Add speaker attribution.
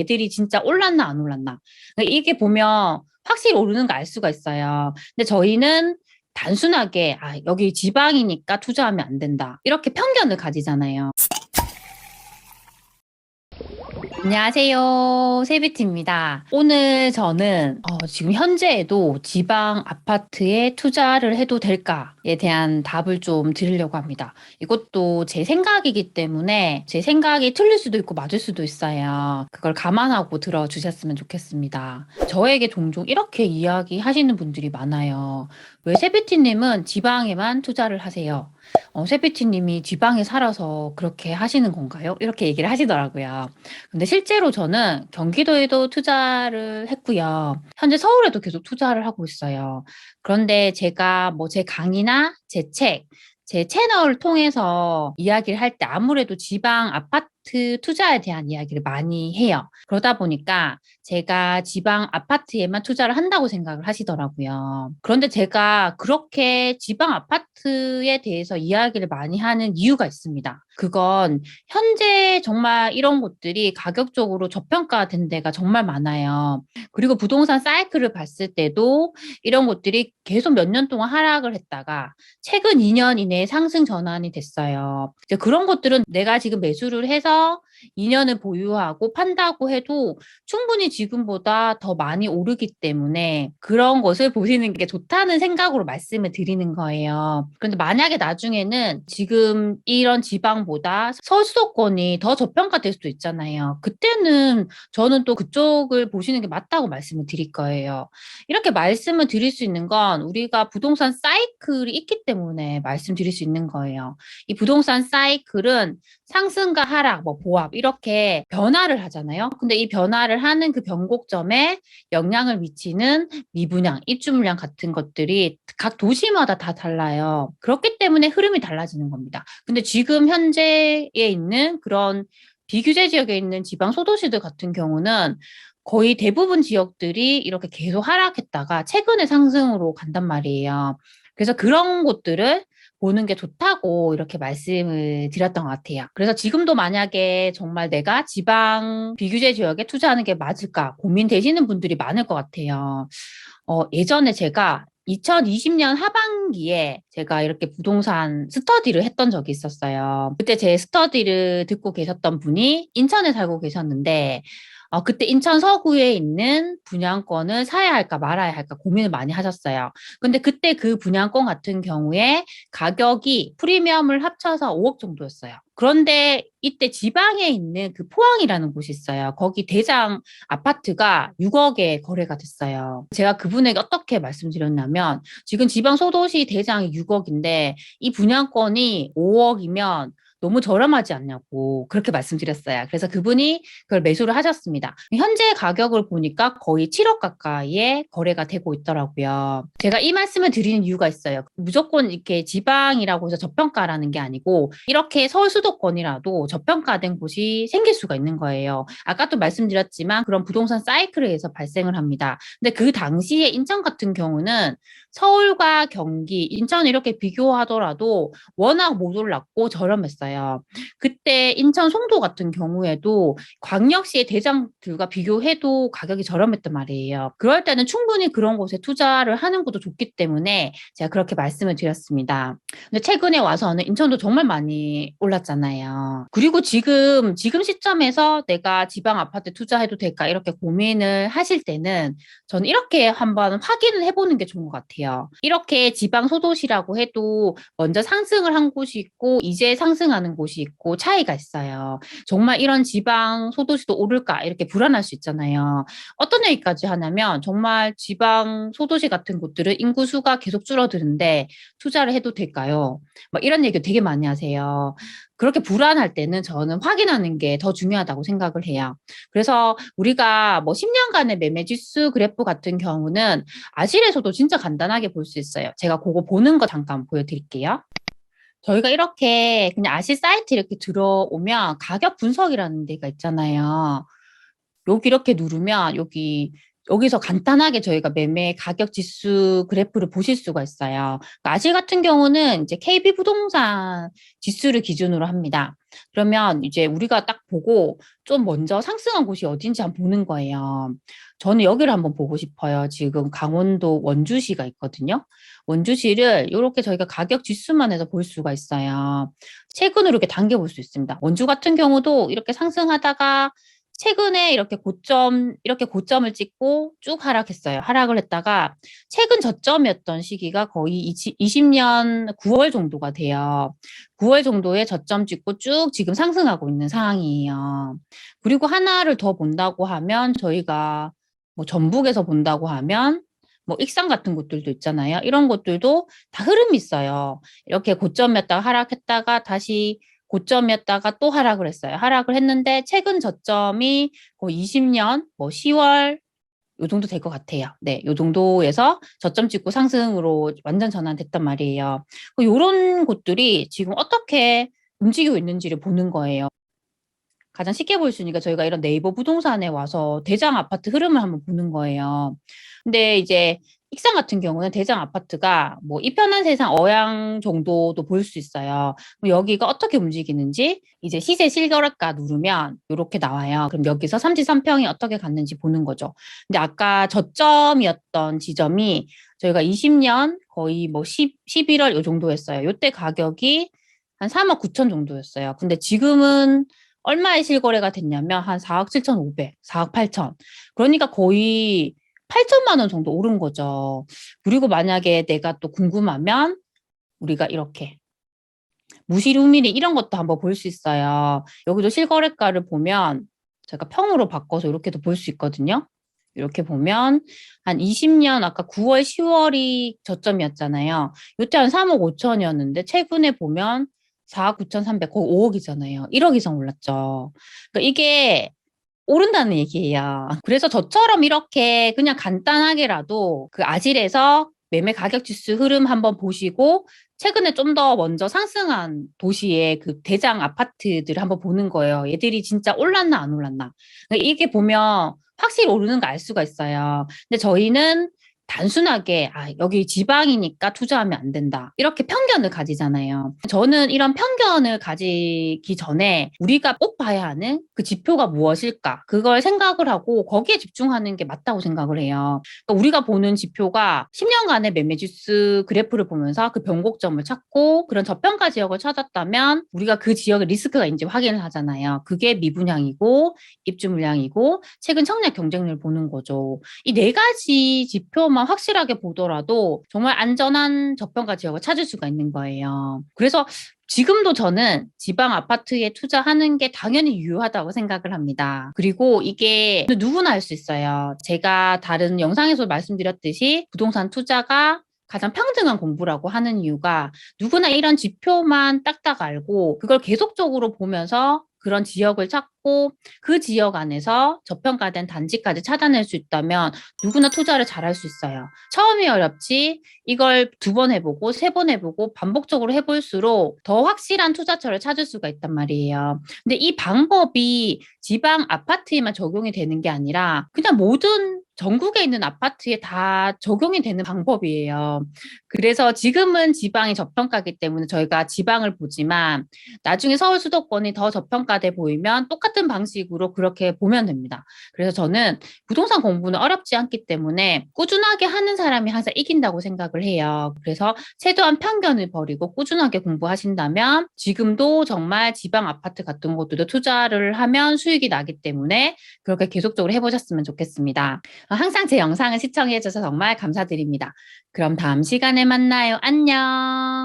Speaker 1: 애들이 진짜 올랐나 안 올랐나. 그러니까 이게 보면 확실히 오르는 거 알 수가 있어요. 근데 저희는 단순하게 여기 지방이니까 투자하면 안 된다. 이렇게 편견을 가지잖아요. 안녕하세요. 세비티입니다. 오늘 저는 지금 현재에도 지방 아파트에 투자를 해도 될까에 대한 답을 좀 드리려고 합니다. 이것도 제 생각이기 때문에 제 생각이 틀릴 수도 있고 맞을 수도 있어요. 그걸 감안하고 들어주셨으면 좋겠습니다. 저에게 종종 이렇게 이야기하시는 분들이 많아요. 왜 세비티님은 지방에만 투자를 하세요? 세비티님이 지방에 살아서 그렇게 하시는 건가요? 이렇게 얘기를 하시더라고요. 근데 실제로 저는 경기도에도 투자를 했고요. 현재 서울에도 계속 투자를 하고 있어요. 그런데 제가 뭐 제 강의나 제 책, 제 채널을 통해서 이야기를 할 때 아무래도 지방 아파트 투자에 대한 이야기를 많이 해요. 그러다 보니까 제가 지방 아파트에만 투자를 한다고 생각을 하시더라고요. 그런데 제가 그렇게 지방 아파트에 대해서 이야기를 많이 하는 이유가 있습니다. 그건 현재 정말 이런 곳들이 가격적으로 저평가된 데가 정말 많아요. 그리고 부동산 사이클을 봤을 때도 이런 곳들이 계속 몇 년 동안 하락을 했다가 최근 2년 이내에 상승 전환이 됐어요. 이제 그런 것들은 내가 지금 매수를 해서 2년을 보유하고 판다고 해도 충분히 지금보다 더 많이 오르기 때문에 그런 것을 보시는 게 좋다는 생각으로 말씀을 드리는 거예요. 그런데 만약에 나중에는 지금 이런 지방보다 서수도권이 더 저평가될 수도 있잖아요. 그때는 저는 또 그쪽을 보시는 게 맞다고 말씀을 드릴 거예요. 이렇게 말씀을 드릴 수 있는 건 우리가 부동산 사이클이 있기 때문에 말씀드릴 수 있는 거예요. 이 부동산 사이클은 상승과 하락, 뭐 보합 이렇게 변화를 하잖아요. 근데 이 변화를 하는 그 변곡점에 영향을 미치는 미분양, 입주 물량 같은 것들이 각 도시마다 다 달라요. 그렇기 때문에 흐름이 달라지는 겁니다. 근데 지금 현재에 있는 그런 비규제 지역에 있는 지방 소도시들 같은 경우는 거의 대부분 지역들이 이렇게 계속 하락했다가 최근에 상승으로 간단 말이에요. 그래서 그런 곳들을 보는 게 좋다고 이렇게 말씀을 드렸던 것 같아요. 그래서 지금도 만약에 정말 내가 지방 비규제 지역에 투자하는 게 맞을까 고민되시는 분들이 많을 것 같아요. 예전에 제가 2020년 하반기에 제가 이렇게 부동산 스터디를 했던 적이 있었어요. 그때 제 스터디를 듣고 계셨던 분이 인천에 살고 계셨는데, 그때 인천 서구에 있는 분양권을 사야 할까 말아야 할까 고민을 많이 하셨어요. 근데 그때 그 분양권 같은 경우에 가격이 프리미엄을 합쳐서 5억 정도였어요. 그런데 이때 지방에 있는 그 포항이라는 곳이 있어요. 거기 대장 아파트가 6억에 거래가 됐어요. 제가 그분에게 어떻게 말씀드렸냐면 지금 지방 소도시 대장이 6억인데 이 분양권이 5억이면 너무 저렴하지 않냐고 그렇게 말씀드렸어요. 그래서 그분이 그걸 매수를 하셨습니다. 현재 가격을 보니까 거의 7억 가까이에 거래가 되고 있더라고요. 제가 이 말씀을 드리는 이유가 있어요. 무조건 이렇게 지방이라고 해서 저평가라는 게 아니고 이렇게 서울 수도권이라도 저평가된 곳이 생길 수가 있는 거예요. 아까도 말씀드렸지만 그런 부동산 사이클에 의해서 발생을 합니다. 근데 그 당시에 인천 같은 경우는 서울과 경기, 인천 이렇게 비교하더라도 워낙 못 올랐고 저렴했어요. 그때 인천 송도 같은 경우에도 광역시의 대장들과 비교해도 가격이 저렴했단 말이에요. 그럴 때는 충분히 그런 곳에 투자를 하는 것도 좋기 때문에 제가 그렇게 말씀을 드렸습니다. 근데 최근에 와서는 인천도 정말 많이 올랐잖아요. 그리고 지금 시점에서 내가 지방 아파트 투자해도 될까 이렇게 고민을 하실 때는 저는 이렇게 한번 확인을 해보는 게 좋은 것 같아요. 이렇게 지방 소도시라고 해도 먼저 상승을 한 곳이 있고 이제 상승하는 곳이 있고 차이가 있어요. 정말 이런 지방 소도시도 오를까 이렇게 불안할 수 있잖아요. 어떤 얘기까지 하냐면 정말 지방 소도시 같은 곳들은 인구수가 계속 줄어드는데 투자를 해도 될까요? 막 이런 얘기 되게 많이 하세요. 그렇게 불안할 때는 저는 확인하는 게 더 중요하다고 생각을 해요. 그래서 우리가 뭐 10년간의 매매 지수 그래프 같은 경우는 아실에서도 진짜 간단하게 볼 수 있어요. 제가 그거 보는 거 잠깐 보여드릴게요. 저희가 이렇게 그냥 아실 사이트 이렇게 들어오면 가격 분석이라는 데가 있잖아요. 여기 이렇게 누르면 여기 여기서 간단하게 저희가 매매 가격 지수 그래프를 보실 수가 있어요. 그러니까 아실 같은 경우는 이제 KB 부동산 지수를 기준으로 합니다. 그러면 이제 우리가 딱 보고 좀 먼저 상승한 곳이 어딘지 한번 보는 거예요. 저는 여기를 한번 보고 싶어요. 지금 강원도 원주시가 있거든요. 원주시를 이렇게 저희가 가격 지수만 해서 볼 수가 있어요. 최근으로 이렇게 당겨볼 수 있습니다. 원주 같은 경우도 이렇게 상승하다가 최근에 이렇게 고점을 찍고 쭉 하락했어요. 하락을 했다가 최근 저점이었던 시기가 거의 20년 9월 정도가 돼요. 9월 정도에 저점 찍고 쭉 지금 상승하고 있는 상황이에요. 그리고 하나를 더 본다고 하면 저희가 뭐 전북에서 본다고 하면 뭐 익산 같은 곳들도 있잖아요. 이런 곳들도 다 흐름이 있어요. 이렇게 고점이었다가 하락했다가 다시 고점이었다가 또 하락을 했어요. 하락을 했는데 최근 저점이 거의 20년 뭐 10월 요 정도 될 것 같아요. 네, 요 정도에서 저점 찍고 상승으로 완전 전환됐단 말이에요. 요런 곳들이 지금 어떻게 움직이고 있는지를 보는 거예요. 가장 쉽게 볼 수 있으니까 저희가 이런 네이버 부동산에 와서 대장 아파트 흐름을 한번 보는 거예요. 근데 이제 익산 같은 경우는 대장 아파트가 뭐 이편한 세상 어양 정도도 볼 수 있어요. 그럼 여기가 어떻게 움직이는지 이제 시세 실거래가 누르면 이렇게 나와요. 그럼 여기서 33평이 어떻게 갔는지 보는 거죠. 근데 아까 저점이었던 지점이 저희가 20년 거의 뭐 11월 요 정도였어요. 요때 가격이 한 3억 9천 정도였어요. 근데 지금은 얼마에 실거래가 됐냐면 한 4억 7,500, 4억 8천. 그러니까 거의 8천만 원 정도 오른 거죠. 그리고 만약에 내가 또 궁금하면 우리가 이렇게 무실우미리 이런 것도 한번 볼 수 있어요. 여기도 실거래가를 보면 제가 평으로 바꿔서 이렇게도 볼 수 있거든요. 이렇게 보면 한 20년 아까 9월, 10월이 저점이었잖아요. 이때 한 3억 5천이었는데 최근에 보면 4억 9,300, 거의 5억이잖아요. 1억 이상 올랐죠. 그러니까 이게 오른다는 얘기예요. 그래서 저처럼 이렇게 그냥 간단하게라도 그 아질에서 매매 가격 지수 흐름 한번 보시고 최근에 좀 더 먼저 상승한 도시의 그 대장 아파트들을 한번 보는 거예요. 얘들이 진짜 올랐나 안 올랐나. 그러니까 이게 보면 확실히 오르는 거 알 수가 있어요. 근데 저희는 단순하게 여기 지방이니까 투자하면 안 된다. 이렇게 편견을 가지잖아요. 저는 이런 편견을 가지기 전에 우리가 꼭 봐야 하는 그 지표가 무엇일까? 그걸 생각을 하고 거기에 집중하는 게 맞다고 생각을 해요. 그러니까 우리가 보는 지표가 10년간의 매매지수 그래프를 보면서 그 변곡점을 찾고 그런 저평가 지역을 찾았다면 우리가 그 지역의 리스크가 있는지 확인을 하잖아요. 그게 미분양이고 입주 물량이고 최근 청약 경쟁률을 보는 거죠. 이 네 가지 지표만 확실하게 보더라도 정말 안전한 저평가 지역을 찾을 수가 있는 거예요. 그래서 지금도 저는 지방 아파트에 투자하는 게 당연히 유효하다고 생각을 합니다. 그리고 이게 누구나 할 수 있어요. 제가 다른 영상에서 말씀드렸듯이 부동산 투자가 가장 평등한 공부라고 하는 이유가 누구나 이런 지표만 딱딱 알고 그걸 계속적으로 보면서 그런 지역을 찾고 그 지역 안에서 저평가된 단지까지 찾아낼 수 있다면 누구나 투자를 잘할 수 있어요. 처음이 어렵지 이걸 2번 해보고 3번 해보고 반복적으로 해볼수록 더 확실한 투자처를 찾을 수가 있단 말이에요. 근데 이 방법이 지방 아파트에만 적용이 되는 게 아니라 그냥 모든 전국에 있는 아파트에 다 적용이 되는 방법이에요. 그래서 지금은 지방이 저평가이기 때문에 저희가 지방을 보지만 나중에 서울 수도권이 더 저평가돼 보이면 똑같은 방식으로 그렇게 보면 됩니다. 그래서 저는 부동산 공부는 어렵지 않기 때문에 꾸준하게 하는 사람이 항상 이긴다고 생각을 해요. 그래서 최대한 편견을 버리고 꾸준하게 공부하신다면 지금도 정말 지방 아파트 같은 곳들도 투자를 하면 수익이 나기 때문에 그렇게 계속적으로 해보셨으면 좋겠습니다. 항상 제 영상을 시청해주셔서 정말 감사드립니다. 그럼 다음 시간에 만나요. 안녕.